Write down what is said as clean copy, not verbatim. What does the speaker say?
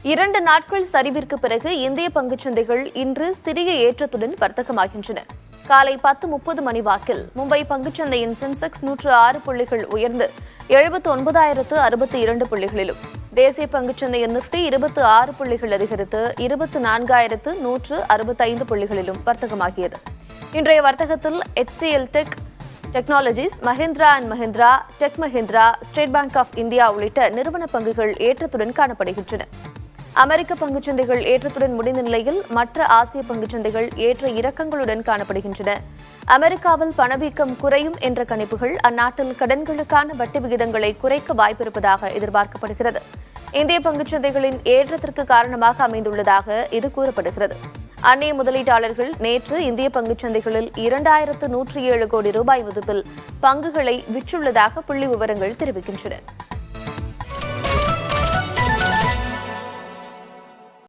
2 நாட்கள் சரிவிற்கு பிறகு இந்திய பங்குச்சந்தைகள் இன்று சிறிய ஏற்றத்துடன் வர்த்தகமாகின்றன. காலை 10:30 மணி வாக்கில் மும்பை பங்குச்சந்தையின் சென்செக்ஸ் 106 புள்ளிகள் உயர்ந்து 79,062 புள்ளிகளிலும், தேசிய பங்குச்சந்தையின் நிப்டி 26 புள்ளிகள் அதிகரித்து 24,165 புள்ளிகளிலும் வர்த்தகமாகியது. இன்றைய வர்த்தகத்தில் HCL technologies, Mahindra and Mahindra, tech Mahindra, State Bank of India உள்ளிட்ட நிறுவன பங்குகள் ஏற்றத்துடன் காணப்படுகின்றன. அமெரிக்க பங்குச்சந்தைகள் ஏற்றத்துடன் முடிந்த நிலையில் மற்ற ஆசிய பங்குச்சந்தைகள் ஏற்ற இறக்கங்களுடன் காணப்படுகின்றன. அமெரிக்காவில் பணவீக்கம் குறையும் என்ற கணிப்புகள் அந்நாட்டில் கடன்களுக்கான வட்டி விகிதங்களை குறைக்க வாய்ப்பிருப்பதாக எதிர்பார்க்கப்படுகிறது. இந்திய பங்குச்சந்தைகளின் ஏற்றத்திற்கு காரணமாக அமைந்துள்ளதாக இது கூறப்படுகிறது. அந்நிய முதலீட்டாளர்கள் நேற்று இந்திய பங்குச்சந்தைகளில் 2,107 கோடி ரூபாய் மதிப்பில் பங்குகளை விற்றுள்ளதாக புள்ளி விவரங்கள் தெரிவிக்கின்றன.